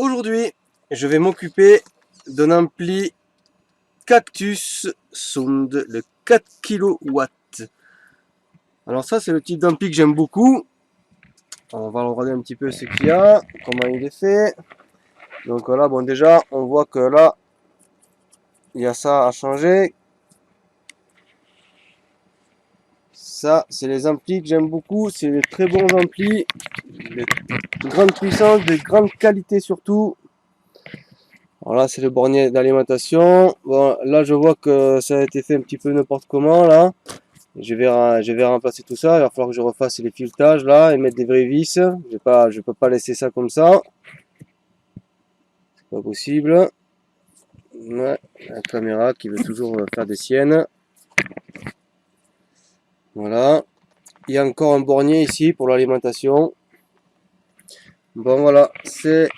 Aujourd'hui, je vais m'occuper d'un ampli Cactus Sound de 4 kW. Alors ça, c'est le type d'ampli que j'aime beaucoup. On va regarder un petit peu ce qu'il y a, comment il est fait. Donc là, bon déjà, on voit que là, il y a ça à changer. Ça, c'est les amplis que j'aime beaucoup. C'est des très bons amplis, de grande puissance, de grande qualité surtout. Alors là, c'est le bornier d'alimentation. Bon, là, je vois que ça a été fait un petit peu n'importe comment, là. Je vais remplacer tout ça. Il va falloir que je refasse les filetages, là, et mettre des vraies vis. Je peux pas laisser ça comme ça. C'est pas possible. Ouais, la caméra qui veut toujours faire des siennes. Voilà. Il y a encore un bornier ici pour l'alimentation. Bon, voilà. C'est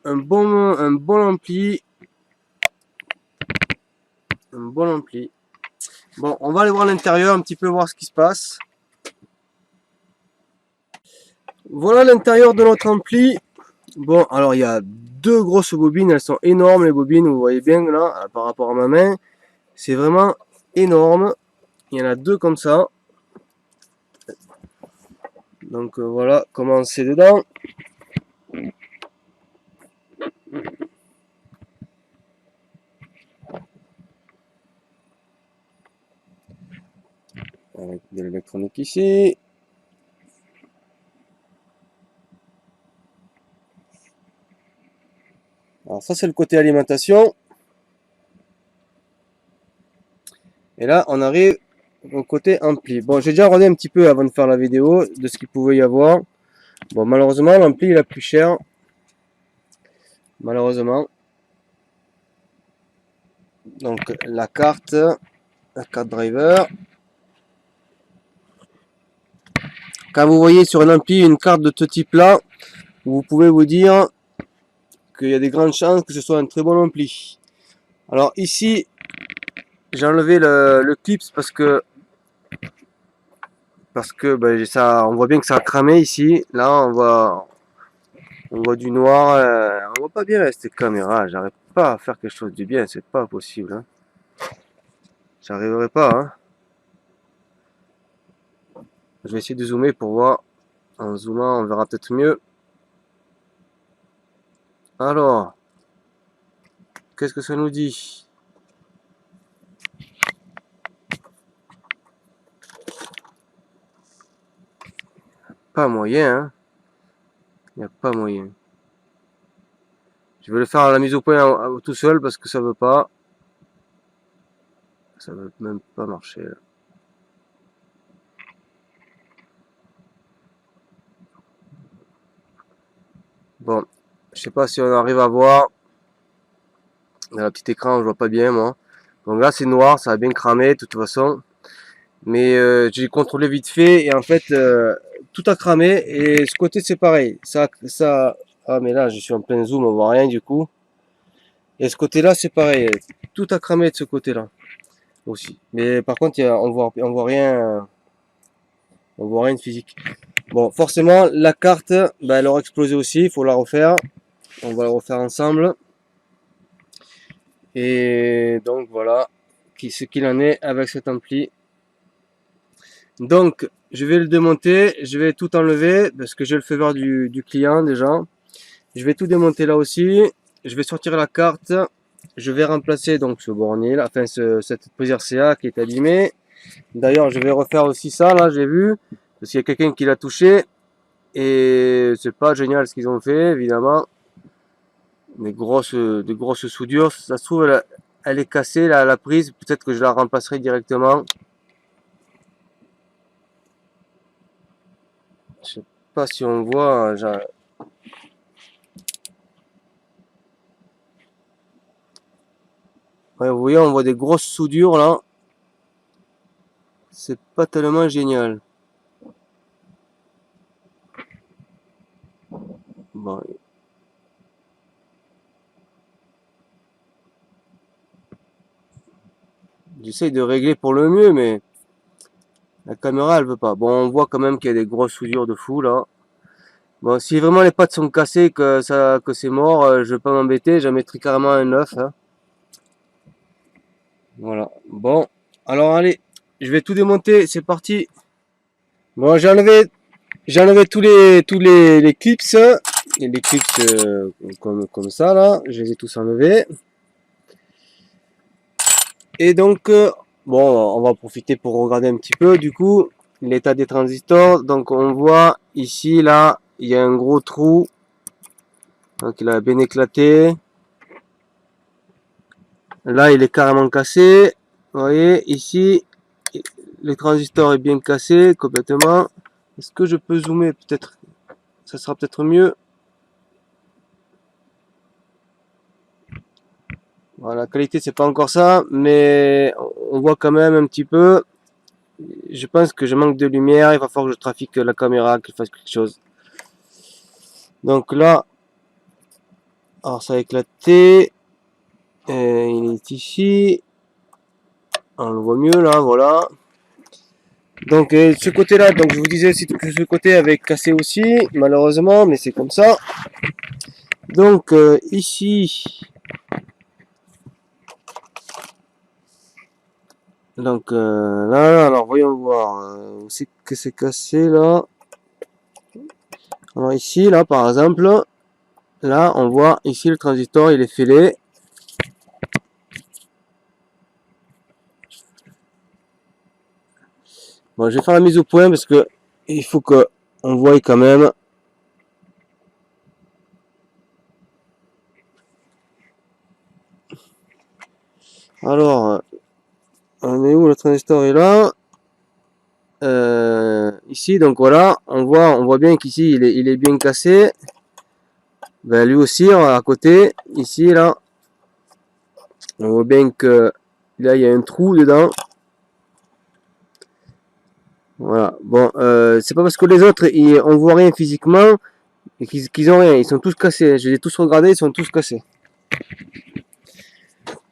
un bon ampli. Un bon ampli. Bon, on va aller voir l'intérieur, un petit peu voir ce qui se passe. Voilà l'intérieur de notre ampli. Bon, alors il y a deux grosses bobines, elles sont énormes les bobines, vous voyez bien là, par rapport à ma main. C'est vraiment énorme. Il y en a deux comme ça. Donc voilà comment c'est dedans. Avec de l'électronique ici. Alors ça c'est le côté alimentation. Et là on arrive au côté ampli. Bon, j'ai déjà regardé un petit peu avant de faire la vidéo de ce qu'il pouvait y avoir. Bon, malheureusement l'ampli est la plus cher. Malheureusement. Donc la carte driver. Quand vous voyez sur un ampli une carte de ce type là, vous pouvez vous dire qu'il y a des grandes chances que ce soit un très bon ampli. Alors ici, j'ai enlevé le clips parce que ben, ça, on voit bien que ça a cramé ici. Là, on voit du noir. On voit pas bien cette caméra. J'arrive pas à faire quelque chose de bien. C'est pas possible. Hein. J'arriverai pas. Hein. Je vais essayer de zoomer pour voir. En zoomant, on verra peut-être mieux. Alors, qu'est-ce que ça nous dit? Pas moyen. Hein. Il n'y a pas moyen. Je vais le faire à la mise au point tout seul parce que ça veut pas. Ça veut même pas marcher. Là. Bon, je sais pas si on arrive à voir. Dans le petit écran, je vois pas bien moi. Donc là, c'est noir, ça a bien cramé de toute façon. Mais j'ai contrôlé vite fait et en fait, tout a cramé. Et ce côté, c'est pareil. Ah, mais là, je suis en plein zoom, on voit rien du coup. Et ce côté-là, c'est pareil. Tout a cramé de ce côté-là aussi. Mais par contre, on voit rien de physique. Bon, forcément, la carte, bah, elle aura explosé aussi. Il faut la refaire. On va la refaire ensemble. Et donc voilà ce qu'il en est avec cet ampli. Donc je vais le démonter, je vais tout enlever parce que j'ai le feu vert du client déjà. Je vais tout démonter là aussi. Je vais sortir la carte. Je vais remplacer donc ce bornier là, enfin cette prise RCA qui est abîmée. D'ailleurs je vais refaire aussi ça là, j'ai vu. Parce qu'il y a quelqu'un qui l'a touché. Et c'est pas génial ce qu'ils ont fait évidemment. Des grosses soudures. Ça se trouve elle est cassée là, la prise. Peut-être que je la remplacerai directement. Je sais pas si on voit. Ouais, vous voyez, on voit des grosses soudures là. C'est pas tellement génial. Bon. J'essaye de régler pour le mieux, mais la caméra elle veut pas. Bon, on voit quand même qu'il y a des grosses soudures de fou là. Bon, si vraiment les pattes sont cassées, que c'est mort, je vais pas m'embêter, j'en mettrai carrément un neuf, hein. Voilà. Bon, alors allez, je vais tout démonter, c'est parti. Bon, j'ai enlevé les clips, et les clips comme ça là, je les ai tous enlevés. Et donc, bon, on va profiter pour regarder un petit peu du coup l'état des transistors. Donc on voit ici là, il y a un gros trou, donc il a bien éclaté. Là, il est carrément cassé. Vous voyez, ici, le transistor est bien cassé complètement. Est-ce que je peux zoomer peut-être? Ça sera peut-être mieux. Voilà, la qualité, c'est pas encore ça, mais on voit quand même un petit peu. Je pense que je manque de lumière. Il va falloir que je trafique la caméra, qu'il fasse quelque chose. Donc là, alors ça a éclaté. Il est ici. On le voit mieux là, voilà. Donc ce côté-là, donc je vous disais aussi que ce côté avait cassé aussi, malheureusement, mais c'est comme ça. Donc ici, donc là, alors voyons voir où c'est que c'est cassé là. Alors ici, là par exemple, là on voit ici le transistor, il est fêlé. Bon, je vais faire la mise au point parce que il faut que on voie quand même. Alors, on est où? Le transistor est là. Ici, donc voilà, on voit bien qu'ici il est bien cassé. Ben, lui aussi, à côté, ici, là, on voit bien que là, il y a un trou dedans. Voilà. Bon, c'est pas parce que les autres, on voit rien physiquement et qu'ils ont rien. Ils sont tous cassés. Je les ai tous regardés, ils sont tous cassés.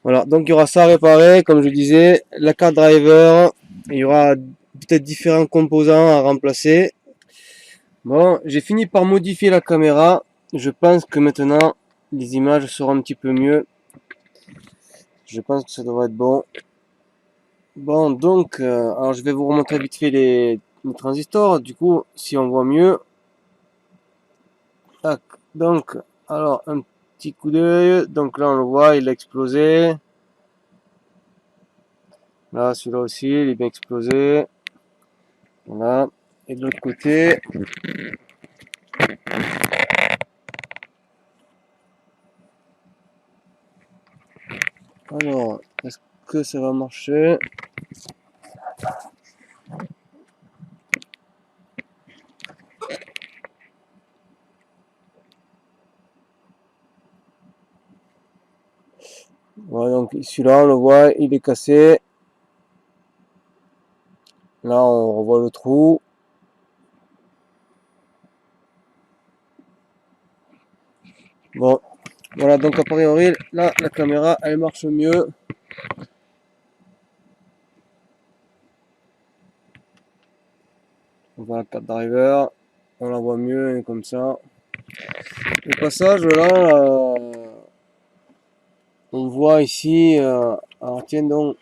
Voilà. Donc, il y aura ça à réparer, comme je disais. La carte driver. Il y aura peut-être différents composants à remplacer. Bon, j'ai fini par modifier la caméra. Je pense que maintenant, les images seront un petit peu mieux. Je pense que ça devrait être bon. Bon, donc, alors je vais vous remontrer vite fait les transistors. Du coup, si on voit mieux. Tac. Donc, alors, un petit coup d'œil. Donc là, on le voit, il a explosé. Là, celui-là aussi, il est bien explosé. Voilà. Et de l'autre côté. Alors, est-ce que ça va marcher? Voilà, donc celui-là, on le voit, il est cassé. Là, on revoit le trou. Bon, voilà, donc a priori, là, la caméra, elle marche mieux. On voit la carte driver, on la voit mieux comme ça. Le passage, là, on voit ici, alors tiens donc,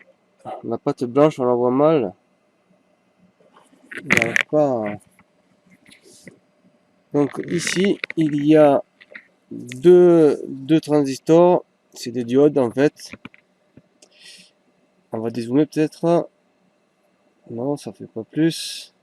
la pâte blanche, on la voit mal. Il n'arrive pas. Donc ici, il y a deux transistors, c'est des diodes en fait. On va dézoomer peut-être. Non, ça fait pas plus.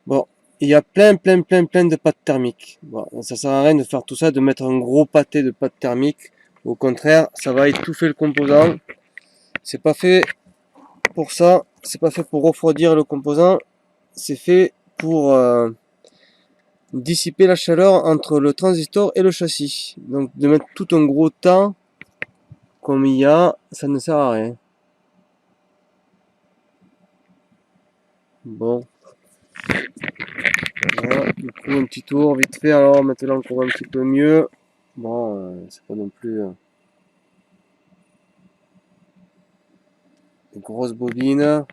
Bon, il y a plein de pâtes thermiques. Bon, ça sert à rien de faire tout ça, de mettre un gros pâté de pâtes thermiques. Au contraire, ça va étouffer le composant. C'est pas fait pour ça. C'est pas fait pour refroidir le composant. C'est fait pour dissiper la chaleur entre le transistor et le châssis. Donc de mettre tout un gros tas comme il y a, ça ne sert à rien. Bon, voilà, du coup un petit tour vite fait. Alors maintenant qu'on voit un petit peu mieux. Bon, c'est pas non plus une grosse bobine.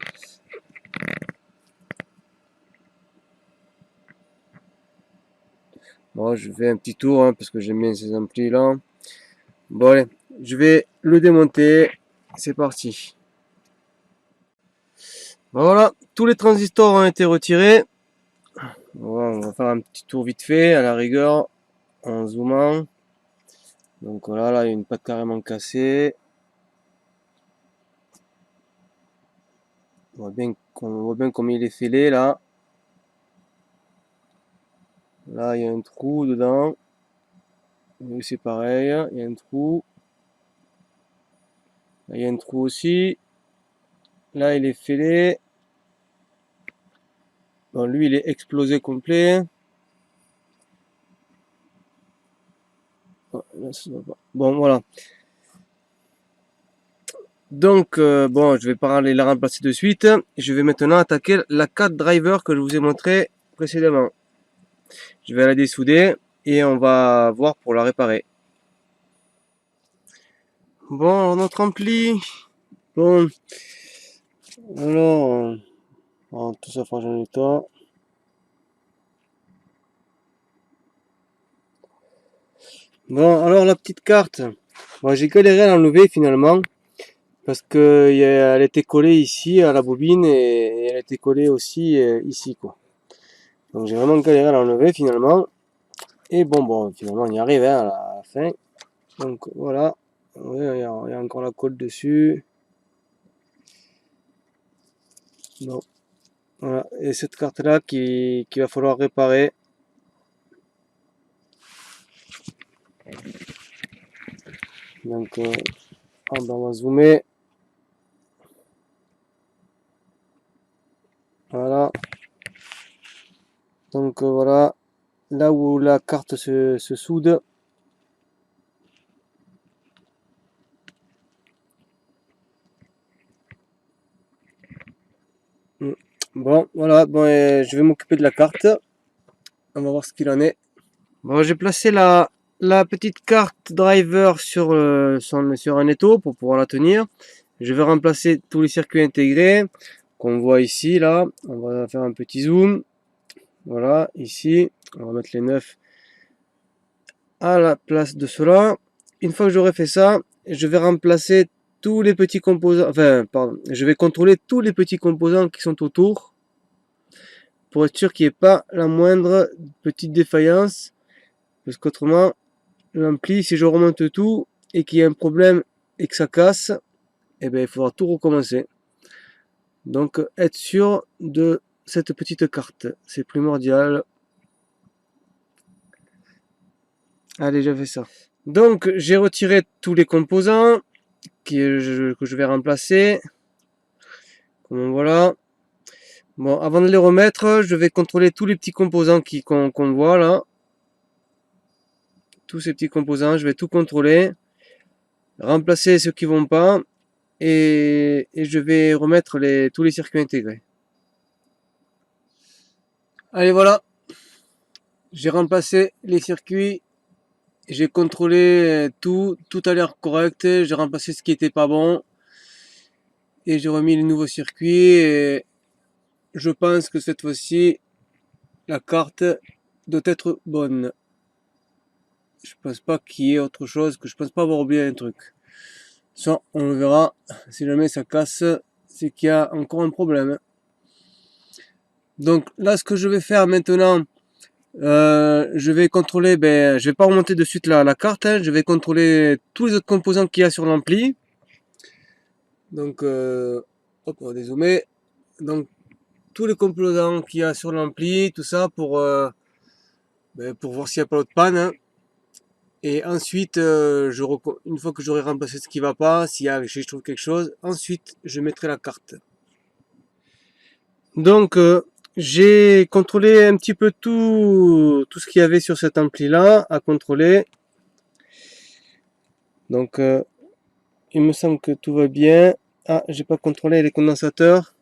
Bon, je fais un petit tour hein, parce que j'aime bien ces amplis là. Bon allez, je vais le démonter. C'est parti. Bon, voilà, tous les transistors ont été retirés. Voilà, on va faire un petit tour vite fait à la rigueur en zoomant. Donc voilà, là il y a une patte carrément cassée. On voit bien comme il est fêlé là. Là il y a un trou dedans. C'est pareil, il y a un trou. Là il y a un trou aussi. Là il est fêlé. Bon, lui il est explosé complet. Là, ça va pas. Bon voilà. Donc bon, je vais pas aller la remplacer de suite. Je vais maintenant attaquer la carte driver que je vous ai montré précédemment. Je vais la dessouder et on va voir pour la réparer. Bon, notre ampli. Bon, alors, tout ça franchement en état. Bon, alors la petite carte. Bon, j'ai galéré à l'enlever finalement parce que elle était collée ici à la bobine et elle était collée aussi ici quoi. Donc j'ai vraiment galéré à l'enlever finalement. Et bon, finalement on y arrive hein, à la fin. Donc voilà, ouais, il y a encore la colle dessus. Bon, voilà, et cette carte là qu'il va falloir réparer. Donc on va zoomer. Voilà. Donc voilà, là où la carte se soude. Bon, voilà, bon, je vais m'occuper de la carte. On va voir ce qu'il en est. Bon, j'ai placé la petite carte driver sur un étau pour pouvoir la tenir. Je vais remplacer tous les circuits intégrés qu'on voit ici, là. On va faire un petit zoom. Voilà, ici. On va mettre les 9 à la place de cela. Une fois que j'aurai fait ça, je vais remplacer tous les petits composants. Enfin, pardon. Je vais contrôler tous les petits composants qui sont autour pour être sûr qu'il n'y ait pas la moindre petite défaillance. Parce qu'autrement, l'ampli, si je remonte tout et qu'il y a un problème et que ça casse, eh bien, il faudra tout recommencer. Donc, être sûr de cette petite carte, c'est primordial. Allez, j'ai fait ça. Donc, j'ai retiré tous les composants que je vais remplacer. Comme voilà. Bon, avant de les remettre, je vais contrôler tous les petits composants qu'on voit là. Tous ces petits composants, je vais tout contrôler. Remplacer ceux qui vont pas. Et je vais remettre tous les circuits intégrés. Allez, voilà. J'ai remplacé les circuits. J'ai contrôlé tout. Tout a l'air correct. J'ai remplacé ce qui était pas bon. Et j'ai remis les nouveaux circuits. Et je pense que cette fois-ci, la carte doit être bonne. Je pense pas qu'il y ait autre chose, que je pense pas avoir oublié un truc. Ça, on le verra. Si jamais ça casse, c'est qu'il y a encore un problème. Donc là, ce que je vais faire maintenant, je vais contrôler, je vais pas remonter de suite la carte, hein, je vais contrôler tous les autres composants qu'il y a sur l'ampli. Donc, hop, on va dézoomer. Donc, tous les composants qu'il y a sur l'ampli, tout ça pour voir s'il n'y a pas d'autre panne. Hein. Et ensuite, une fois que j'aurai remplacé ce qui va pas, si je trouve quelque chose, ensuite je mettrai la carte. Donc, j'ai contrôlé un petit peu tout ce qu'il y avait sur cet ampli là à contrôler. Donc, il me semble que tout va bien. Ah, j'ai pas contrôlé les condensateurs.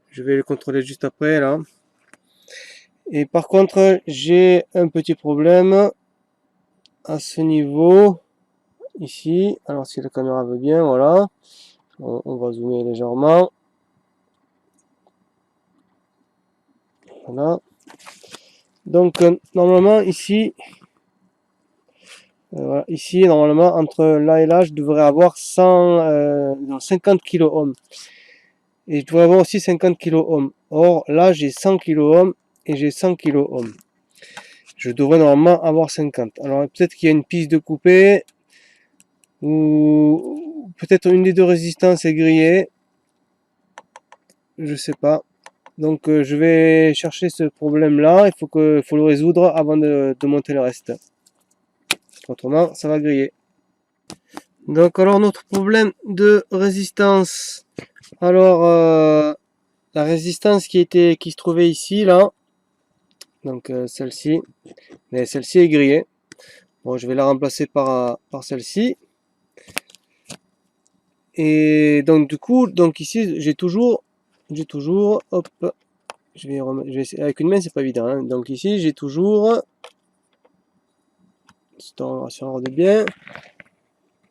Je vais les contrôler juste après là. Et par contre, j'ai un petit problème à ce niveau ici. Alors si la caméra veut bien, voilà. On va zoomer légèrement. Voilà. Donc normalement ici, voilà, ici normalement entre là et là, je devrais avoir 50 kΩ. Et je devrais avoir aussi 50 kΩ. Or là j'ai 100 kΩ et j'ai 100 kΩ. Je devrais normalement avoir 50. Alors peut-être qu'il y a une piste de coupée ou peut-être une des deux résistances est grillée. Je sais pas. Donc je vais chercher ce problème là. Faut le résoudre avant de monter le reste. Autrement ça va griller. Donc alors notre problème de résistance. Alors la résistance qui se trouvait ici là. Donc celle-ci. Mais celle-ci est grillée. Bon, je vais la remplacer par celle-ci. Et donc du coup, donc ici j'ai toujours, hop, je vais essayer, avec une main c'est pas évident, hein. Donc ici j'ai toujours, si on regarde bien,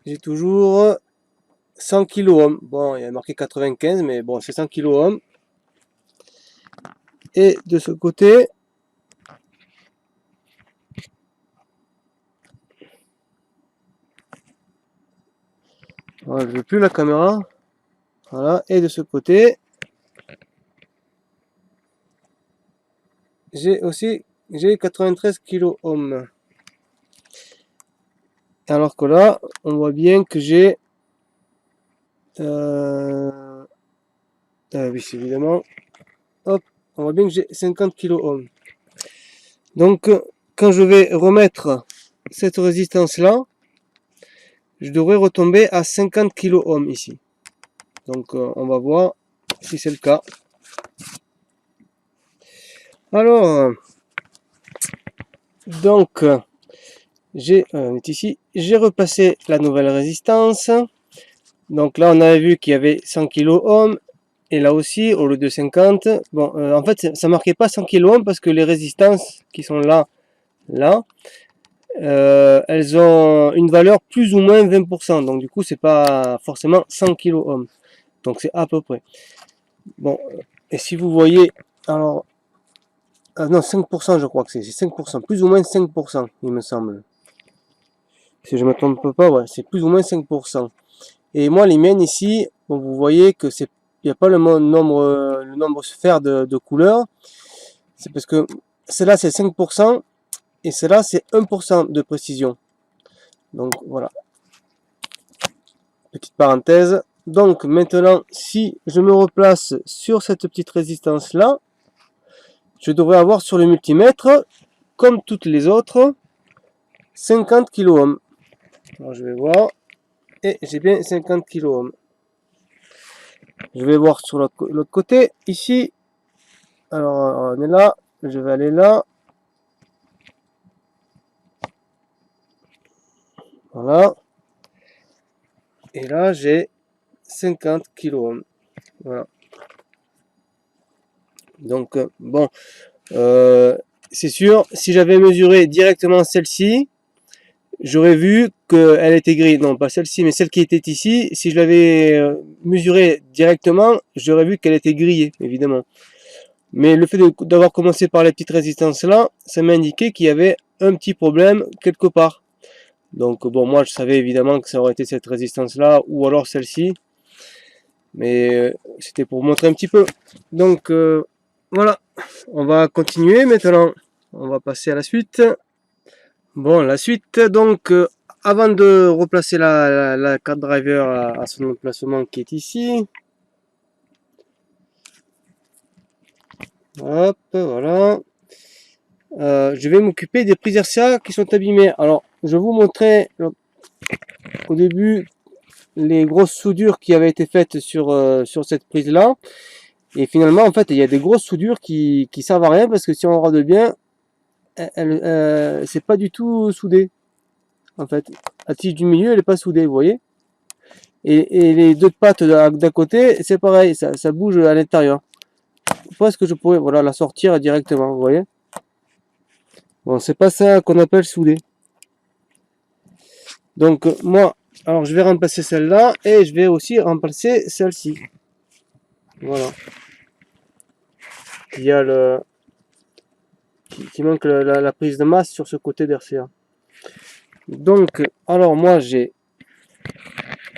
j'ai toujours 100 kΩ. Bon, il y a marqué 95, mais bon, c'est 100 kΩ. Et de ce côté, voilà, je ne veux plus la caméra. Voilà, et de ce côté, j'ai 93 kΩ. Alors que là, on voit bien que j'ai oui, évidemment. Hop, on voit bien que j'ai 50 kΩ. Donc, quand je vais remettre cette résistance-là, je devrais retomber à 50 kΩ ici. Donc, on va voir si c'est le cas. Alors, donc, j'ai repassé la nouvelle résistance. Donc là, on avait vu qu'il y avait 100 kΩ. Et là aussi, au lieu de 50, bon, en fait, ça marquait pas 100 kΩ parce que les résistances qui sont là, elles ont une valeur plus ou moins 20%. Donc du coup, c'est pas forcément 100 kΩ. Donc c'est à peu près. Bon, et si vous voyez, alors, non, 5%, je crois que c'est 5%, plus ou moins 5%, il me semble. Si je me trompe pas, ouais, c'est plus ou moins 5%. Et moi, les miennes ici, bon, vous voyez que c'est, il n'y a pas le nombre sphère de couleurs. C'est parce que celle-là c'est 5% et celle-là c'est 1% de précision. Donc voilà. Petite parenthèse. Donc maintenant, si je me replace sur cette petite résistance là, je devrais avoir sur le multimètre, comme toutes les autres, 50 kΩ. Alors je vais voir. Et j'ai bien 50 kΩ. Je vais voir sur l'autre côté. Ici, alors on est là. Je vais aller là. Voilà. Et là, j'ai 50 kΩ. Voilà. Donc, bon, c'est sûr, si j'avais mesuré directement celle-ci, j'aurais vu qu'elle était grillée. Non, pas celle-ci, mais celle qui était ici. Si je l'avais mesurée directement, j'aurais vu qu'elle était grillée, évidemment. Mais le fait d'avoir commencé par les petites résistances là, ça m'a indiqué qu'il y avait un petit problème quelque part. Donc bon, moi je savais évidemment que ça aurait été cette résistance là, ou alors celle-ci. Mais c'était pour montrer un petit peu. Donc voilà, on va continuer maintenant. On va passer à la suite. Bon, la suite, donc, avant de replacer la carte driver à son emplacement qui est ici. Hop, voilà. Je vais m'occuper des prises RCA qui sont abîmées. Alors, je vous montrais au début les grosses soudures qui avaient été faites sur cette prise là. Et finalement, en fait, il y a des grosses soudures qui servent à rien parce que si on regarde bien, c'est pas du tout soudé. En fait, la tige du milieu, elle est pas soudée, vous voyez. Et les deux pattes d'à côté, c'est pareil, ça bouge à l'intérieur. Est-ce que je pourrais, voilà, la sortir directement, vous voyez. Bon, c'est pas ça qu'on appelle souder. Donc moi, alors je vais remplacer celle-là et je vais aussi remplacer celle-ci. Voilà. Il y a qui manque la prise de masse sur ce côté d'RCA. Donc, alors moi j'ai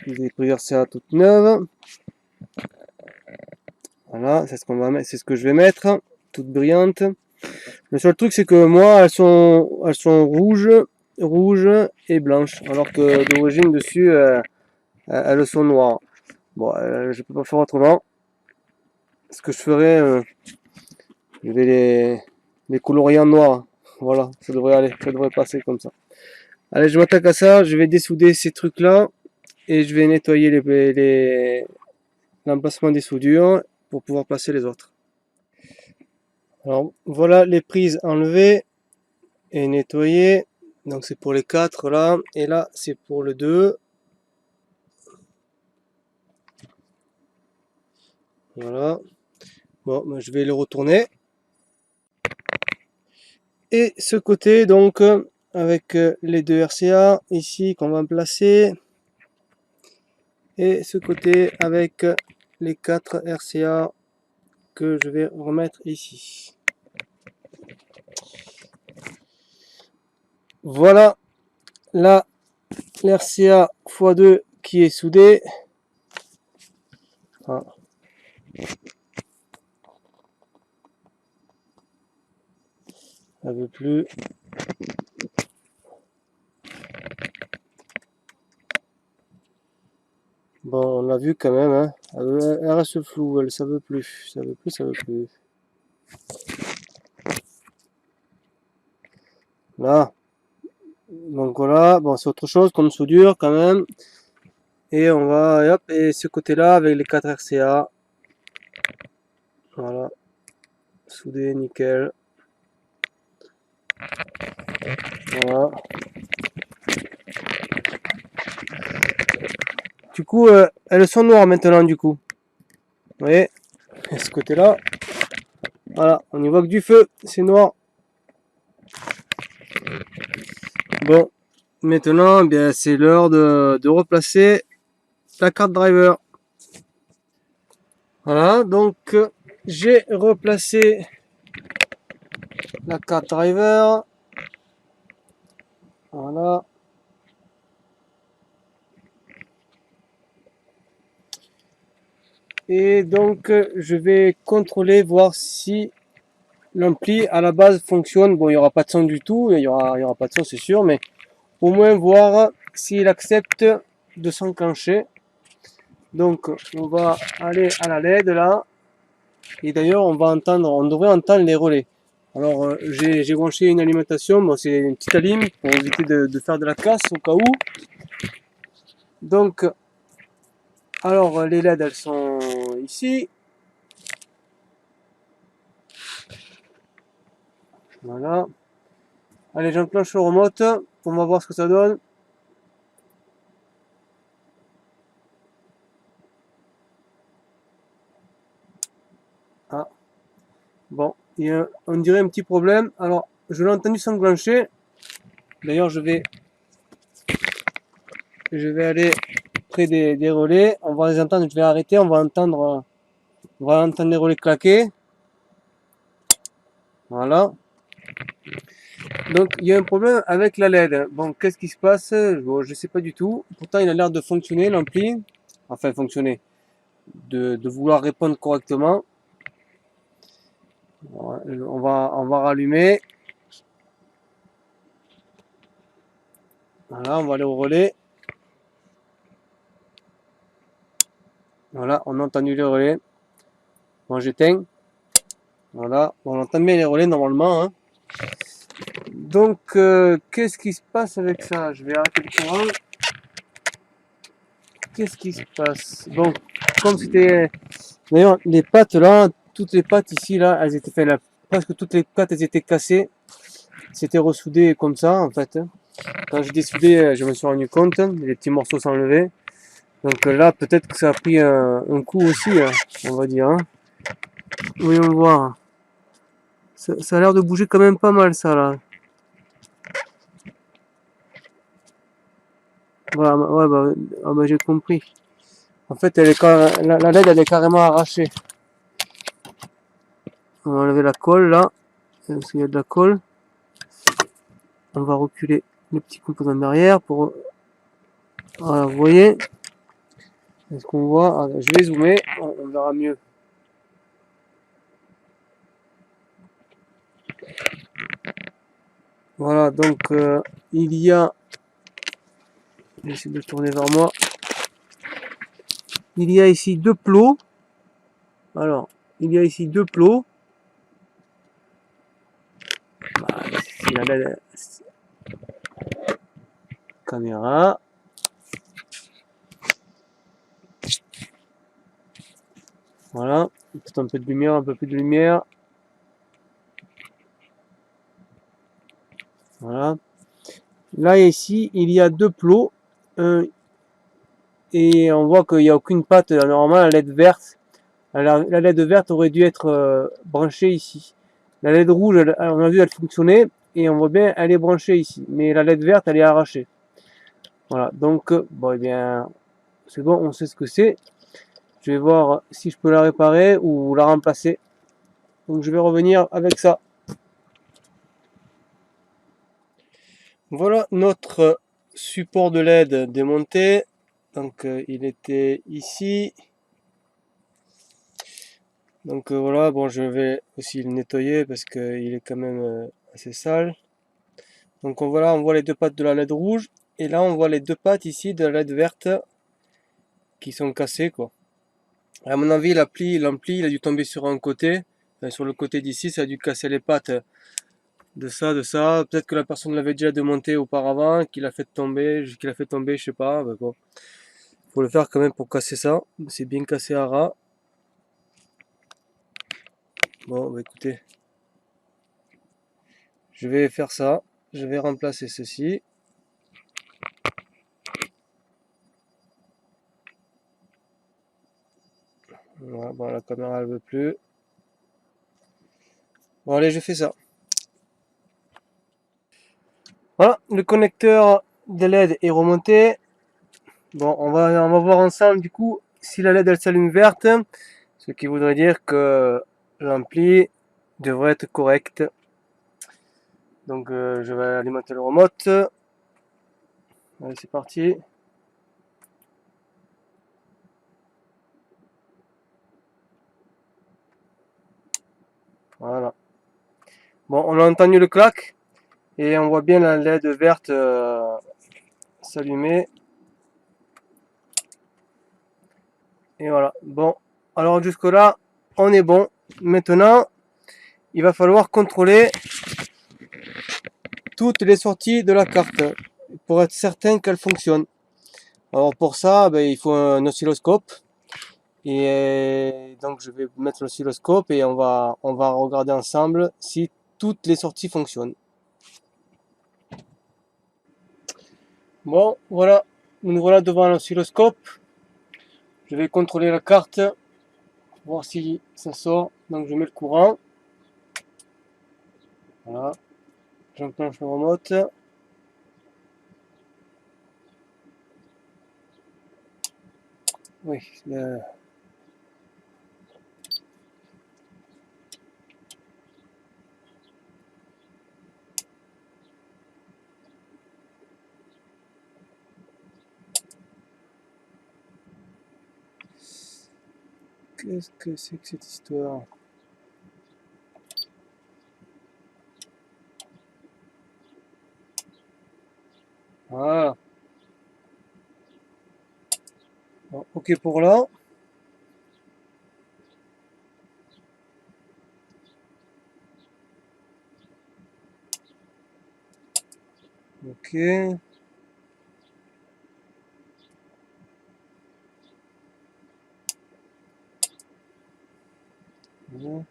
des prises RCA toutes neuves. Voilà, c'est ce qu'on va mettre, c'est ce que je vais mettre, toutes brillantes. Le seul truc c'est que moi elles sont rouges et blanches, alors que d'origine dessus elles sont noires. Bon, je peux pas faire autrement. Ce que je ferai, je vais les colorier en noir. Voilà, ça devrait aller, ça devrait passer comme ça. Allez, je m'attaque à ça, je vais dessouder ces trucs là et je vais nettoyer l'emplacement des soudures pour pouvoir placer les autres. Alors voilà les prises enlevées et nettoyées. Donc c'est pour les 4 là, et là c'est pour le 2. Voilà. Bon, ben, je vais le retourner. Et ce côté donc avec les 2 RCA ici qu'on va placer. Et ce côté avec les 4 RCA que je vais remettre ici. Voilà là l'RCA x2 qui est soudé. Ah. Ça veut plus. Bon, on a vu quand même, hein. Elle reste floue, ça veut plus, ça veut plus, ça veut plus. Là. Donc voilà, bon c'est autre chose comme soudure quand même. Et on va, et hop, et ce côté-là avec les 4 RCA. Voilà. Soudé, nickel. Voilà. Du coup, elles sont noires maintenant du coup. Vous voyez, et ce côté-là. Voilà, on y voit que du feu, c'est noir. Bon, maintenant, bien c'est l'heure de replacer la carte driver. Voilà, donc j'ai replacé la carte driver. Voilà. Et donc je vais contrôler, voir si l'ampli à la base fonctionne. Bon, il n'y aura pas de son du tout, il y aura pas de son c'est sûr, mais au moins voir s'il accepte de s'enclencher. Donc on va aller à la LED là, et d'ailleurs on devrait entendre les relais. Alors j'ai branché une alimentation, bon, c'est une petite alim pour éviter de faire de la casse au cas où. Donc alors les LED elles sont ici. Voilà. Allez, j'enclenche le remote, on va voir ce que ça donne. Ah, bon, on dirait un petit problème. Alors, je l'ai entendu s'enclencher. D'ailleurs, je vais aller près des relais. On va les entendre, je vais arrêter, on va entendre les relais claquer. Voilà. Donc, il y a un problème avec la LED. Bon, qu'est-ce qui se passe? Bon, je sais pas du tout. Pourtant, il a l'air de fonctionner, l'ampli. Enfin, fonctionner. De vouloir répondre correctement. On va rallumer. Voilà, on va aller au relais. Voilà, on a entendu les relais. Bon, j'éteins. Voilà, on entend bien les relais normalement. Hein. Donc, qu'est-ce qui se passe avec ça? Je vais arrêter le courant. Qu'est-ce qui se passe? Bon, comme c'était... D'ailleurs, les pattes là, toutes les pattes ici, là, elles étaient faites là. Presque toutes les pattes, elles étaient cassées. C'était ressoudé comme ça, en fait. Quand j'ai dessoudé, je me suis rendu compte, les petits morceaux s'enlevaient. Donc là, peut-être que ça a pris un coup aussi, hein, on va dire. Hein. Voyons voir. Ça a l'air de bouger quand même pas mal, ça, là. Voilà, ouais, bah, j'ai compris. En fait, la LED, elle est carrément arrachée. On va enlever la colle, là. parce qu'il y a de la colle. On va reculer le petit composant derrière pour... Voilà, vous voyez. Est-ce qu'on voit? Je vais zoomer, on verra mieux. Voilà, donc il y a... Je vais essayer de tourner vers moi. Il y a ici deux plots. Alors, il y a ici deux plots. C'est la belle caméra. Voilà, peut-être un peu de lumière, un peu plus de lumière. Voilà. Là, ici, il y a deux plots. Et on voit qu'il n'y a aucune patte. Normalement, la LED verte, la LED verte aurait dû être branchée ici. La LED rouge, on a vu, elle fonctionnait. Et on voit bien, elle est branchée ici. Mais la LED verte, elle est arrachée. Voilà, donc, bon, eh bien, c'est bon, on sait ce que c'est. Je vais voir si je peux la réparer ou la remplacer. Donc, je vais revenir avec ça. Voilà notre support de LED démonté. Donc, il était ici. Donc, voilà, bon, je vais aussi le nettoyer parce qu'il est quand même assez sale. Donc, voilà, on voit les deux pattes de la LED rouge. Et là, on voit les deux pattes ici de la LED verte qui sont cassées, quoi. À mon avis, l'ampli, il a dû tomber sur un côté. Enfin, sur le côté d'ici, ça a dû casser les pattes de ça, de ça. Peut-être que la personne l'avait déjà démonté auparavant, qu'il a fait tomber, je sais pas. Mais bon, faut le faire quand même pour casser ça. C'est bien cassé à ras. Bon, bah écoutez, je vais faire ça. Je vais remplacer ceci. Voilà, bon, la caméra elle veut plus. Bon, allez, je fais ça. Voilà, le connecteur de LED est remonté. Bon, on va voir ensemble du coup si la LED elle s'allume verte, ce qui voudrait dire que l'ampli devrait être correct. Donc je vais alimenter le remote. Allez, c'est parti. Voilà. Bon, on a entendu le clac et on voit bien la LED verte s'allumer. Et voilà. Bon, alors jusque là, on est bon. Maintenant, il va falloir contrôler toutes les sorties de la carte pour être certain qu'elles fonctionnent. Alors pour ça, ben, il faut un oscilloscope. Et donc je vais mettre l'oscilloscope et on va regarder ensemble si toutes les sorties fonctionnent. Bon, voilà, nous voilà devant l'oscilloscope. Je vais contrôler la carte, voir si ça sort. Donc je mets le courant. Voilà, j'enclenche le remote. Oui, qu'est-ce que c'est que cette histoire? Voilà. Bon, ok pour là. Ok. Voilà.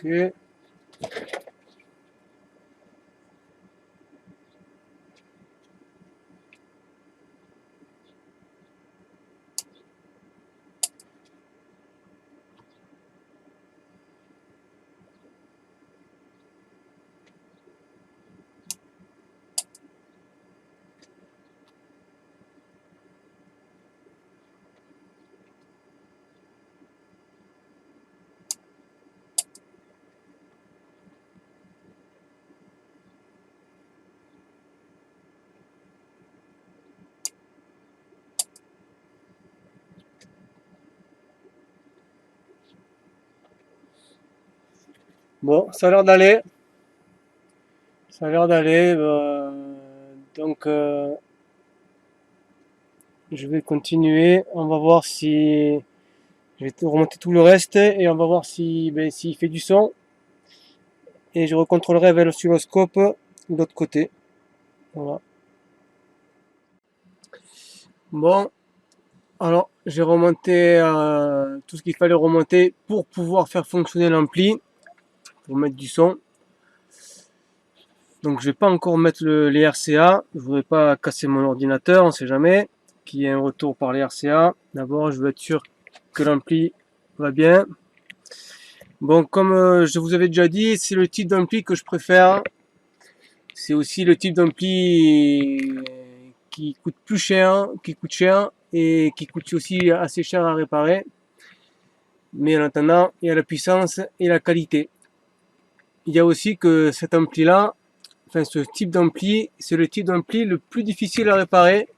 Ok. Bon, ça a l'air d'aller. Ça a l'air d'aller. Donc, je vais continuer. On va voir si... Je vais remonter tout le reste et on va voir si, s'il fait du son. Et je recontrôlerai avec l'oscilloscope de l'autre côté. Voilà. Bon, alors j'ai remonté tout ce qu'il fallait remonter pour pouvoir faire fonctionner l'ampli, pour mettre du son. Donc je vais pas encore mettre les RCA, je voudrais pas casser mon ordinateur, on sait jamais, qu'il y ait un retour par les RCA. D'abord je veux être sûr que l'ampli va bien. Bon, comme je vous avais déjà dit, c'est le type d'ampli que je préfère. C'est aussi le type d'ampli qui coûte plus cher, qui coûte cher et qui coûte aussi assez cher à réparer. Mais en attendant, il y a la puissance et la qualité. Il y a aussi que cet ampli là, enfin ce type d'ampli, c'est le type d'ampli le plus difficile à réparer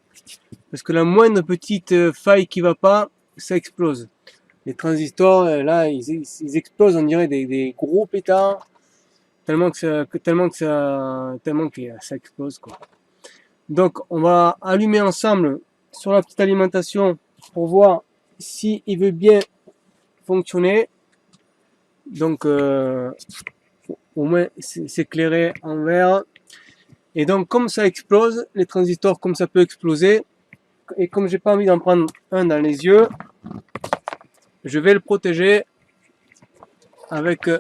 parce que la moindre petite faille qui va pas, ça explose. Les transistors là, ils explosent, on dirait des gros pétards tellement que ça explose quoi. Donc on va allumer ensemble sur la petite alimentation pour voir si il veut bien fonctionner. Donc au moins s'éclairer en vert. Et donc comme ça explose, les transistors comme ça peut exploser, et comme j'ai pas envie d'en prendre un dans les yeux, je vais le protéger avec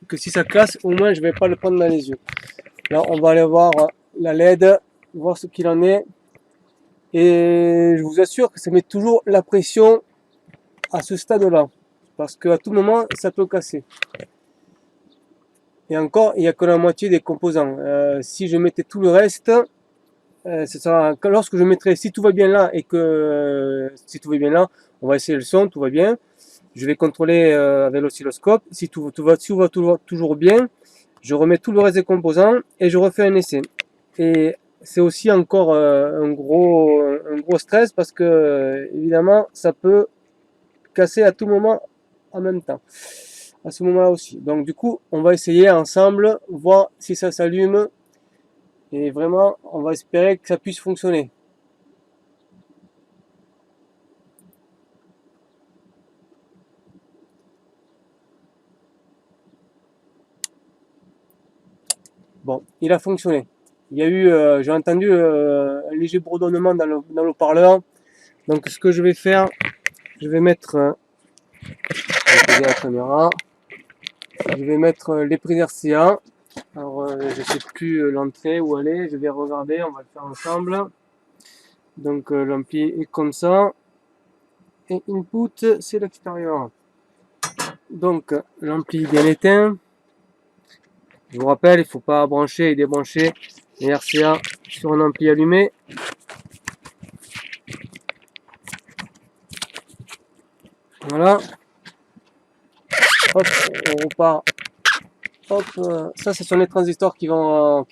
que si ça casse, au moins je vais pas le prendre dans les yeux. Là on va aller voir la LED, voir ce qu'il en est. Et je vous assure que ça met toujours la pression à ce stade-là. Parce qu'à tout moment, ça peut casser. Et encore, il n'y a que la moitié des composants. Si je mettais tout le reste, ce sera lorsque je mettrai, si tout va bien là et que si tout va bien là, on va essayer le son, tout va bien. Je vais contrôler avec l'oscilloscope. Si tout va toujours bien, je remets tout le reste des composants et je refais un essai. Et c'est aussi encore un gros stress parce que évidemment, ça peut casser à tout moment en même temps. À ce moment-là aussi. Donc du coup, on va essayer ensemble, voir si ça s'allume. Et vraiment, on va espérer que ça puisse fonctionner. Bon, il a fonctionné. Il y a eu, j'ai entendu un léger bourdonnement dans le haut-parleur. Donc ce que je vais faire, je vais mettre, je vais poser la caméra. Je vais mettre les prises RCA. Alors je sais plus l'entrée où elle est. Je vais regarder, on va le faire ensemble. Donc l'ampli est comme ça. Et input, c'est l'extérieur. Donc l'ampli bien éteint. Je vous rappelle, il ne faut pas brancher et débrancher les RCA sur un ampli allumé. Voilà. Hop, on repart. Hop, ça ce sont les transistors qui vont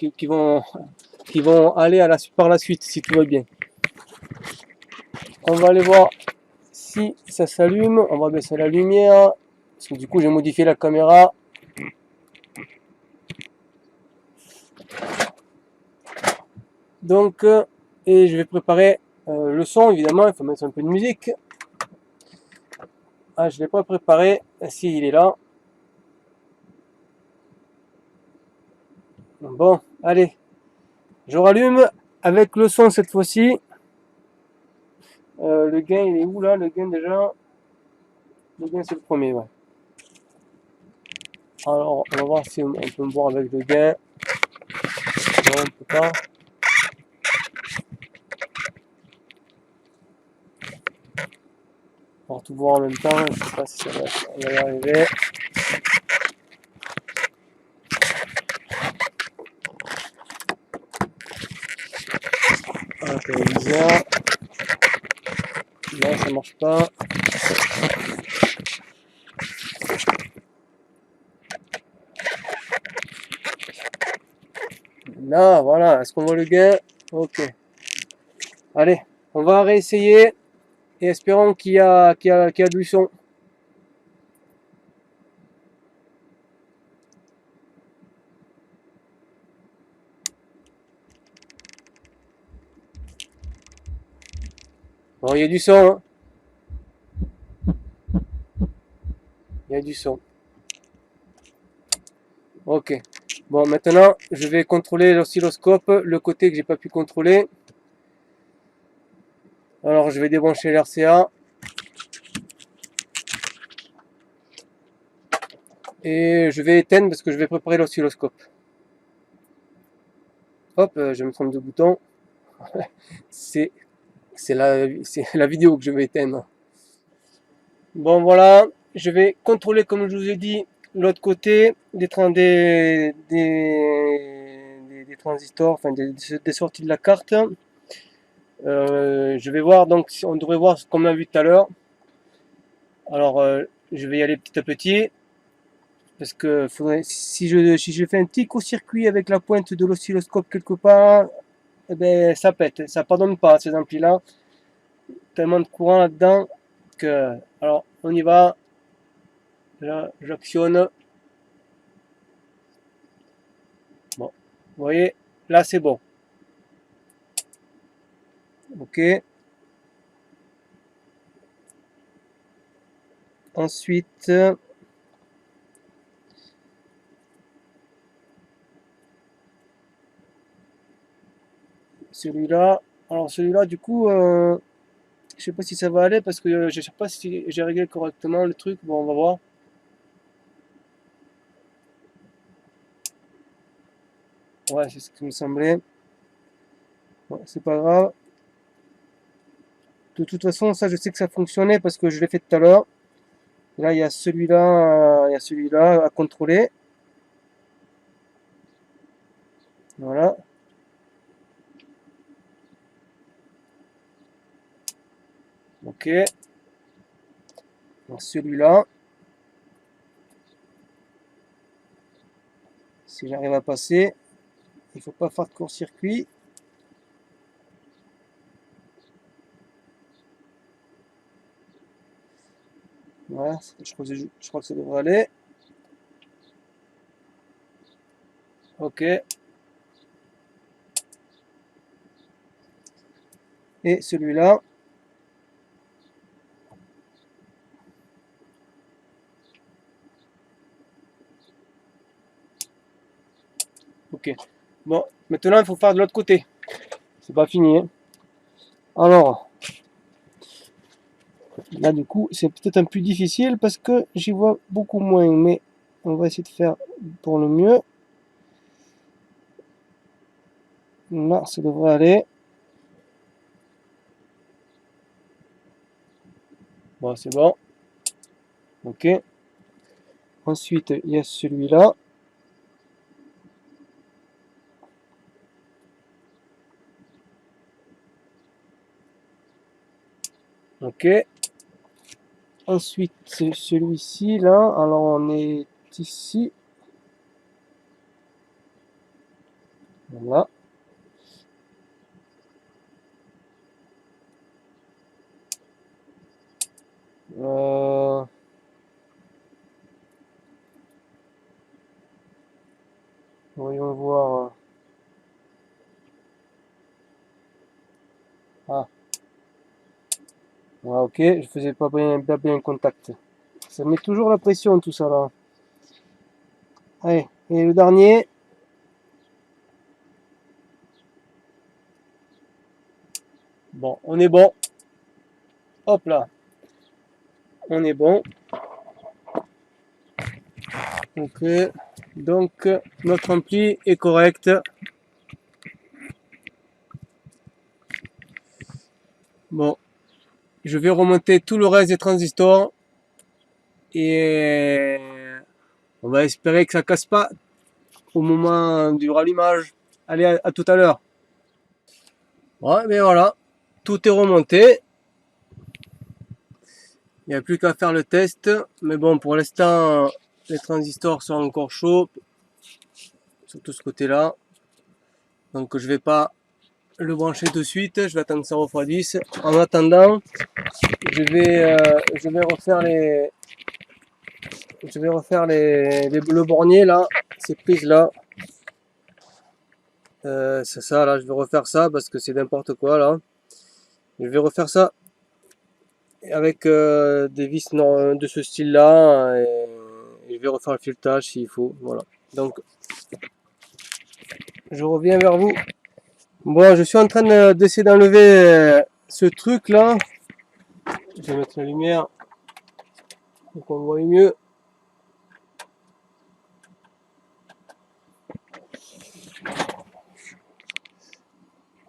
aller par la suite si tout va bien. On va aller voir si ça s'allume. On va baisser la lumière parce que du coup j'ai modifié la caméra. Donc et je vais préparer le son évidemment. Il faut mettre un peu de musique. Ah, je l'ai pas préparé. Si, il est là. Bon, allez. Je rallume avec le son cette fois-ci. Le gain, il est où là? Le gain déjà? Le gain, c'est le premier, ouais. Alors, on va voir si on peut me voir avec le gain. Non, on peut pas. On va tout voir en même temps. Je sais pas si on va y arriver. Un peu bizarre. Non, ça marche pas. Là, voilà. Est-ce qu'on voit le gain? Ok. Allez, on va réessayer et espérons qu'il y a du son. Bon, il y a du son, hein. Il y a du son. Ok. Bon, maintenant, je vais contrôler l'oscilloscope, le côté que j'ai pas pu contrôler. Alors, je vais débrancher l'RCA. Et je vais éteindre parce que je vais préparer l'oscilloscope. Hop, je me trompe de bouton. C'est la vidéo que je vais éteindre. Bon voilà, je vais contrôler comme je vous ai dit l'autre côté des transistors, enfin des sorties de la carte. Je vais voir donc, on devrait voir ce qu'on a vu tout à l'heure. Alors je vais y aller petit à petit parce que faudrait, si je fais un petit court-circuit avec la pointe de l'oscilloscope quelque part, eh ben ça pète, ça pardonne pas ces amplis là, tellement de courant là-dedans que, alors on y va. Là, j'actionne. Bon, vous voyez, là c'est bon. Ok. Ensuite, celui-là. Alors celui-là, du coup, je sais pas si ça va aller parce que je sais pas si j'ai réglé correctement le truc. Bon, on va voir. Ouais, c'est ce qui me semblait. Bon, c'est pas grave. De toute façon, ça, je sais que ça fonctionnait parce que je l'ai fait tout à l'heure. Là, il y a celui-là à contrôler. Voilà. Ok. Donc celui-là, si j'arrive à passer, il faut pas faire de court-circuit. Voilà, je crois que ça devrait aller. Ok. Et celui-là. Ok. Bon, maintenant il faut faire de l'autre côté. C'est pas fini, hein. Alors, là du coup, c'est peut-être un peu plus difficile parce que j'y vois beaucoup moins, mais on va essayer de faire pour le mieux. Là, ça devrait aller. Bon, c'est bon. Ok. Ensuite, il y a celui-là. Ok. Ensuite, c'est celui-ci, là. Alors, on est ici. Voilà. Euh, voyons voir. Ah, ouais, ok. Je faisais pas bien contact. Ça met toujours la pression, tout ça, là. Allez, et le dernier. Bon, on est bon. Hop là. On est bon. Ok. Donc, notre ampli est correct. Bon, je vais remonter tout le reste des transistors et on va espérer que ça casse pas au moment du rallumage. Allez, à tout à l'heure. Ouais, mais voilà, tout est remonté. Il n'y a plus qu'à faire le test. Mais bon, pour l'instant, les transistors sont encore chauds, surtout ce côté-là. Donc je vais pas le brancher de suite. Je vais attendre que ça refroidisse. En attendant, je vais refaire le bornier là, ces prises là. C'est ça là, je vais refaire ça parce que c'est n'importe quoi là. Je vais refaire ça avec des vis de ce style-là. Et je vais refaire le filetage s'il faut. Voilà. Donc, je reviens vers vous. Bon, je suis en train d'essayer d'enlever ce truc-là. Je vais mettre la lumière pour qu'on voit mieux.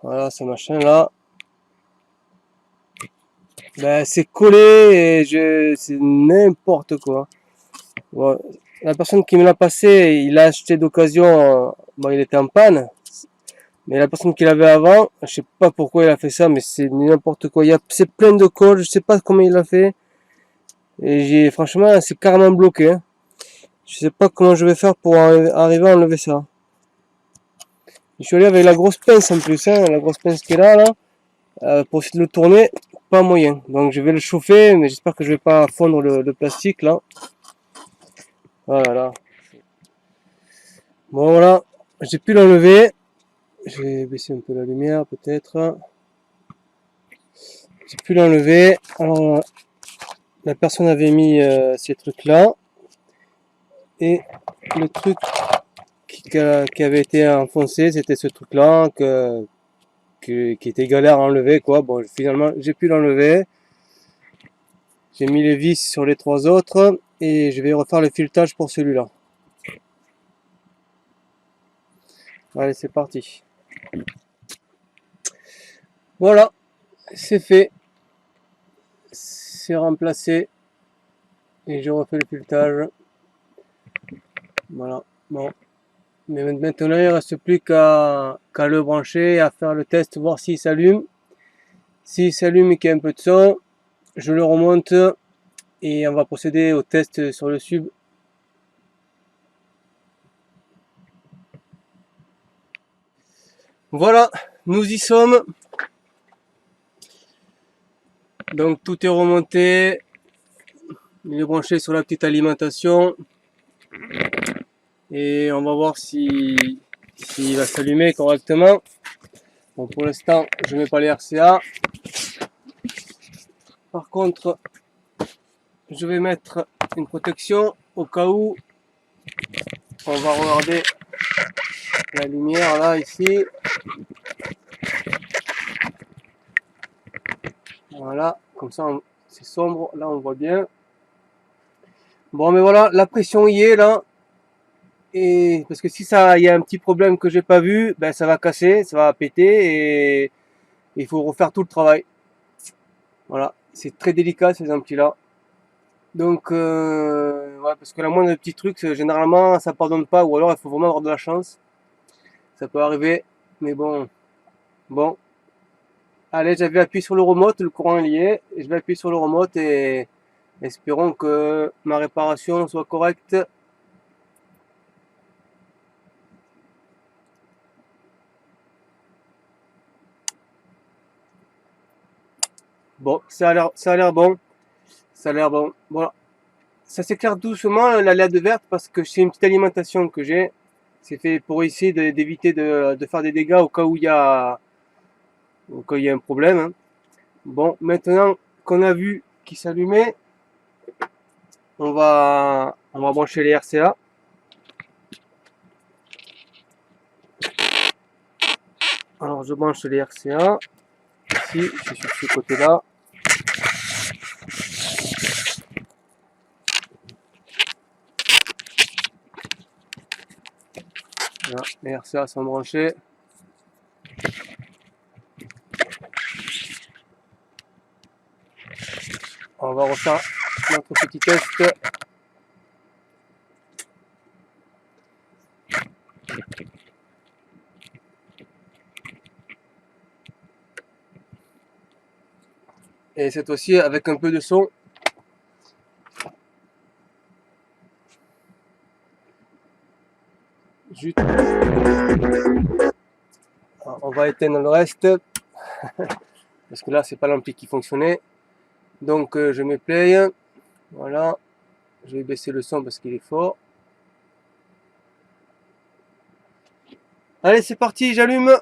Voilà, ce machin-là. Ben, c'est collé et c'est n'importe quoi. Bon, la personne qui me l'a passé, il l'a acheté d'occasion. Bon, il était en panne. Mais la personne qui l'avait avant, je sais pas pourquoi il a fait ça, mais c'est n'importe quoi. C'est plein de colle, je sais pas comment il l'a fait. Et franchement, c'est carrément bloqué, hein. Je sais pas comment je vais faire pour arriver à enlever ça. Je suis allé avec la grosse pince en plus, hein, la grosse pince qui est là, pour essayer de le tourner, pas moyen. Donc je vais le chauffer, mais j'espère que je vais pas fondre le plastique là. Voilà. Bon voilà, j'ai pu l'enlever. Je vais baisser un peu la lumière peut-être. J'ai pu l'enlever. Alors la personne avait mis ces trucs là. Et le truc qui avait été enfoncé, c'était ce truc là qui était galère à enlever quoi. Bon, finalement j'ai pu l'enlever. J'ai mis les vis sur les trois autres et je vais refaire le filetage pour celui-là. Allez, c'est parti. Voilà, c'est fait. C'est remplacé et je refais le filetage. Voilà. Bon. Mais maintenant, il ne reste plus qu'à le brancher, à faire le test, voir s'il s'allume. S'il s'allume et qu'il y a un peu de son, je le remonte et on va procéder au test sur le sub. Voilà, nous y sommes. Donc tout est remonté. Il est branché sur la petite alimentation. Et on va voir s'il va s'allumer correctement. Bon, pour l'instant, je ne mets pas les RCA. Par contre, je vais mettre une protection au cas où. On va regarder la lumière là, ici. Voilà, comme ça c'est sombre, là on voit bien. Bon, mais voilà, la pression y est là. Et parce que si ça, il y a un petit problème que j'ai pas vu, ben ça va casser, ça va péter et il faut refaire tout le travail. Voilà, c'est très délicat ces amplis là. Donc, ouais, parce que la moindre petit truc, généralement, ça pardonne pas, ou alors il faut vraiment avoir de la chance. Ça peut arriver, mais bon. Bon, allez, j'avais appuyé sur le remote, le courant est lié, et je vais appuyer sur le remote et espérons que ma réparation soit correcte. Bon, ça a l'air bon. Ça a l'air bon. Voilà. Ça s'éclaire doucement la LED verte parce que c'est une petite alimentation que j'ai. C'est fait pour essayer d'éviter de faire des dégâts au cas où il y a un problème, hein. Bon, maintenant qu'on a vu qu'il s'allumait, on va brancher les RCA. Alors je branche les RCA. Ici, c'est sur ce côté-là. Voilà, les RCA sont branchés. On va refaire notre petit test. Et cette fois-ci avec un peu de son. Juste. Alors, on va éteindre le reste. Parce que là, c'est pas l'ampli qui fonctionnait. Donc je mets play. Voilà. Je vais baisser le son parce qu'il est fort. Allez, c'est parti, j'allume.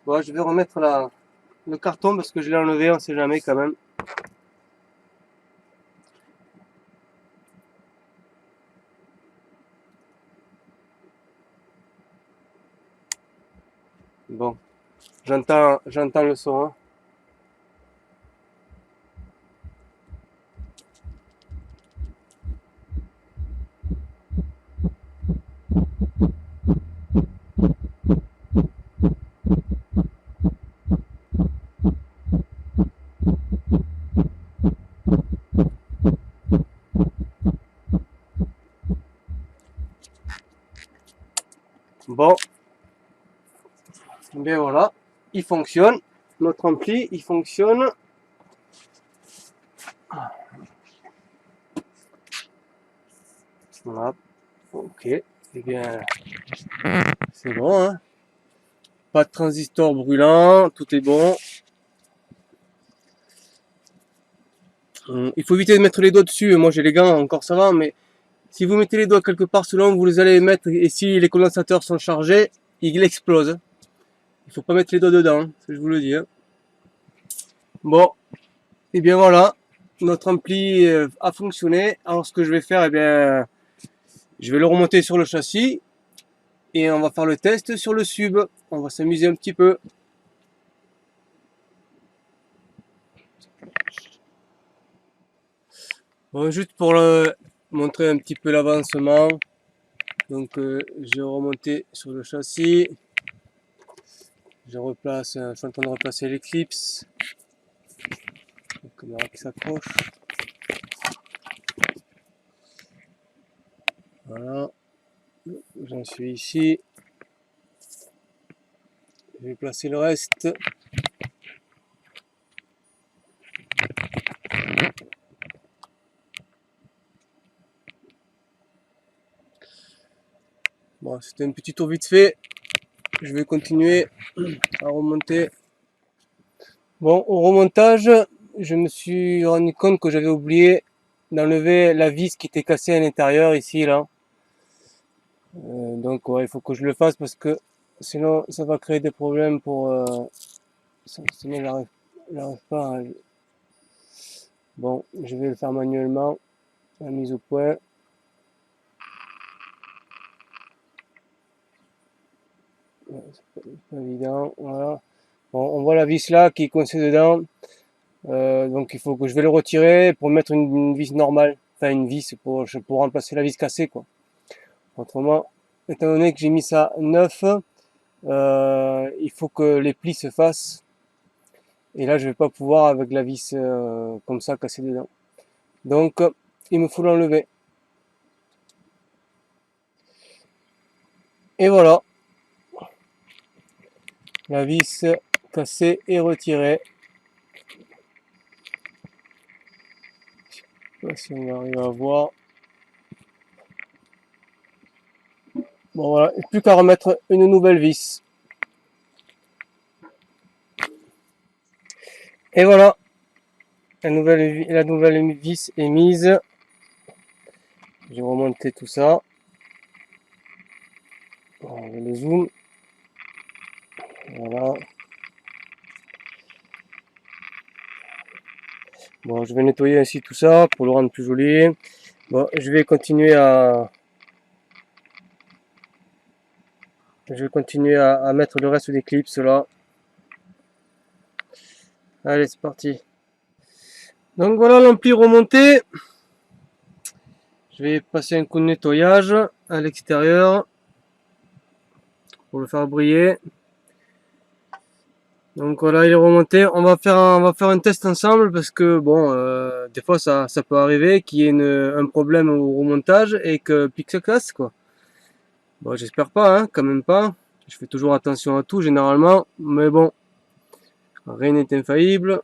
Bon, je vais remettre le carton parce que je l'ai enlevé, on sait jamais quand même. Bon, j'entends le son, hein. Bon, ben voilà, il fonctionne. Notre ampli, il fonctionne. Voilà, ok. Eh bien, c'est bon, hein. Pas de transistor brûlant, tout est bon. Il faut éviter de mettre les doigts dessus. Moi j'ai les gants, encore ça va, mais si vous mettez les doigts quelque part selon vous les allez les mettre et si les condensateurs sont chargés, ils explosent. Il faut pas mettre les doigts dedans, hein, je vous le dis. Hein. Bon, et bien voilà, notre ampli a fonctionné. Alors ce que je vais faire, eh bien, je vais le remonter sur le châssis et on va faire le test sur le sub. On va s'amuser un petit peu. Bon, juste pour montrer un petit peu l'avancement. Donc j'ai remonté sur le châssis. Je suis en train de replacer l'éclipse. La caméra qui s'accroche. Voilà. J'en suis ici. Je vais placer le reste. Bon, c'était un petit tour vite fait. Je vais continuer à remonter. Bon, au remontage, je me suis rendu compte que j'avais oublié d'enlever la vis qui était cassée à l'intérieur, ici, là. Donc, ouais, il faut que je le fasse parce que sinon, ça va créer des problèmes pour... sinon, j'arrive pas à... Bon, je vais le faire manuellement, la mise au point. C'est pas évident, voilà. Bon, on voit la vis là qui est coincée dedans. Donc il faut que je vais le retirer pour mettre une vis normale. Enfin une vis pour remplacer la vis cassée quoi. Autrement, étant donné que j'ai mis ça neuf, il faut que les plis se fassent. Et là je vais pas pouvoir avec la vis comme ça cassée dedans. Donc il me faut l'enlever. Et voilà, la vis cassée est retirée. Je sais pas si on arrive à voir. Bon voilà, il n'y a plus qu'à remettre une nouvelle vis. Et voilà, la nouvelle vis est mise. J'ai remonté tout ça. On va le zoom. Voilà. Bon, je vais nettoyer ainsi tout ça pour le rendre plus joli. Bon, je vais continuer à mettre le reste des clips là. Allez, c'est parti. Donc voilà l'ampli remonté. Je vais passer un coup de nettoyage à l'extérieur pour le faire briller. Donc voilà, il est remonté. On va faire un test ensemble parce que bon, des fois ça peut arriver qu'il y ait un problème au remontage et que puis que ça casse quoi. Bon, j'espère pas, hein, quand même pas. Je fais toujours attention à tout généralement, mais bon, rien n'est infaillible.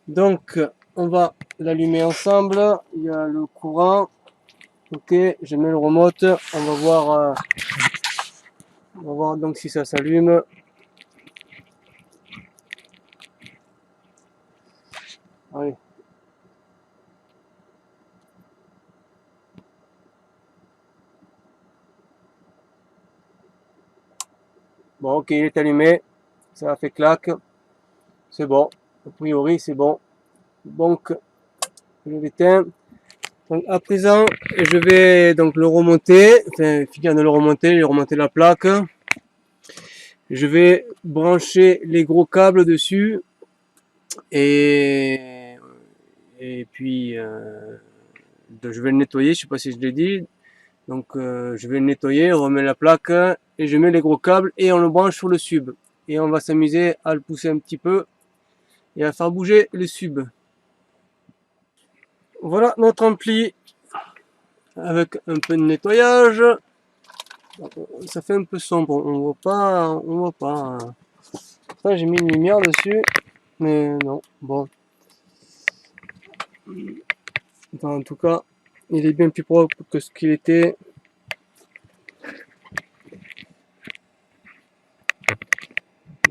Donc, on va l'allumer ensemble. Il y a le courant. Ok, je mets le remote. On va voir donc si ça s'allume. Allez. Bon, ok, il est allumé. Ça a fait clac. C'est bon. A priori, c'est bon. Donc, je l'éteins. Donc, à présent, je vais donc le remonter. Enfin, finir de le remonter, remonter la plaque. Je vais brancher les gros câbles dessus. Et, et puis, je vais le nettoyer. Je sais pas si je l'ai dit. Donc, je vais le nettoyer, on remet la plaque et je mets les gros câbles et on le branche sur le sub. Et on va s'amuser à le pousser un petit peu et à faire bouger le sub. Voilà notre ampli avec un peu de nettoyage. Ça fait un peu sombre, on voit pas, on voit pas. Ça, j'ai mis une lumière dessus, mais non, bon. Enfin, en tout cas, il est bien plus propre que ce qu'il était.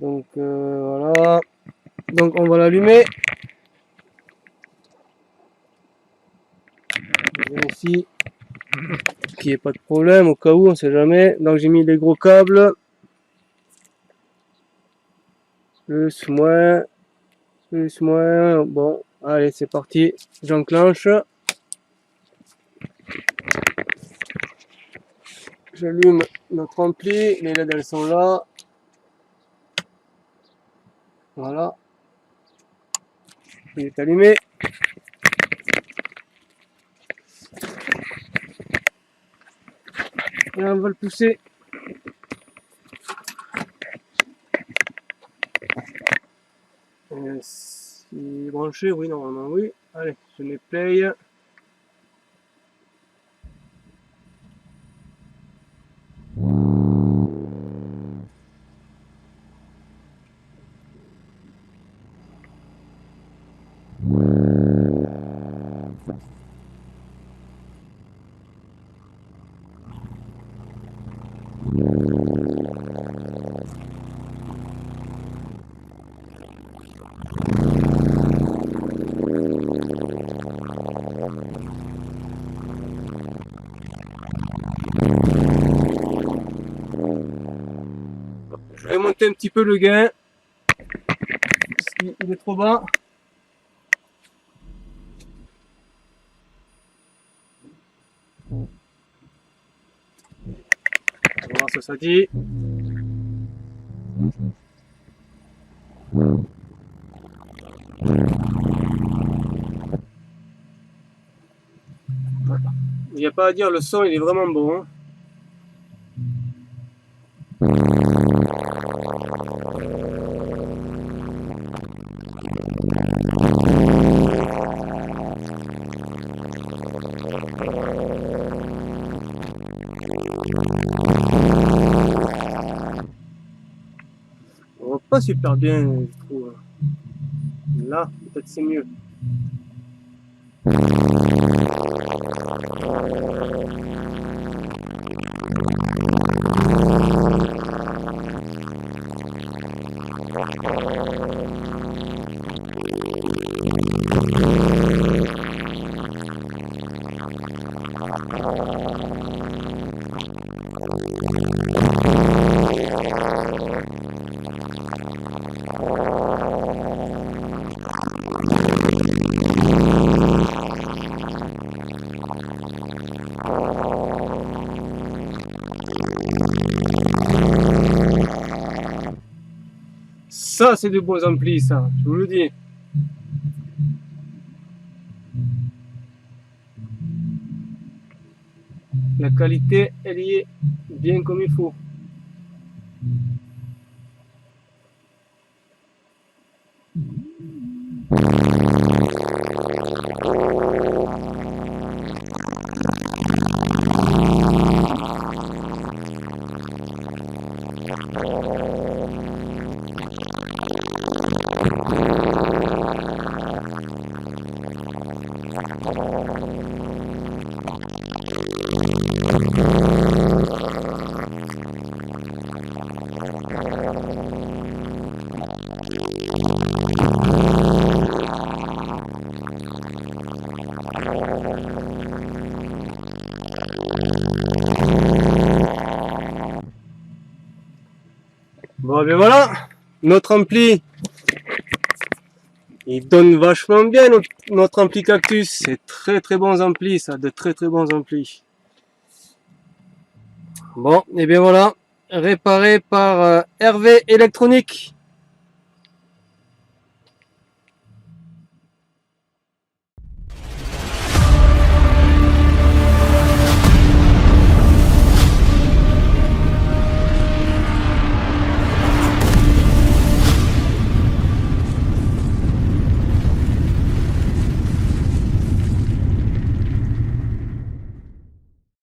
Donc voilà. Donc on va l'allumer. Je vérifie qu'il n'y ait pas de problème au cas où, on sait jamais. Donc j'ai mis les gros câbles. Plus, moins. Plus, moins. Bon, allez, c'est parti. J'enclenche. J'allume notre ampli. Les LED, elles sont là. Voilà. Il est allumé. Et on va le pousser. Il est branché, oui, normalement, oui. Allez, je mets play. Je vais monter un petit peu le gain. Parce qu'il est trop bas. On va voir ce que ça dit. Il n'y a pas à dire, le son il est vraiment bon. Hein. On voit pas super bien, je trouve. Là, peut-être c'est mieux. Ça, c'est de beaux amplis, ça, je vous le dis. La qualité, elle y est bien comme il faut. Bon, ben voilà, notre ampli, Il donne vachement bien notre ampli Cactus. C'est très bons amplis, ça, de très bons amplis. Bon, et bien voilà, réparé par Hervé Électronique.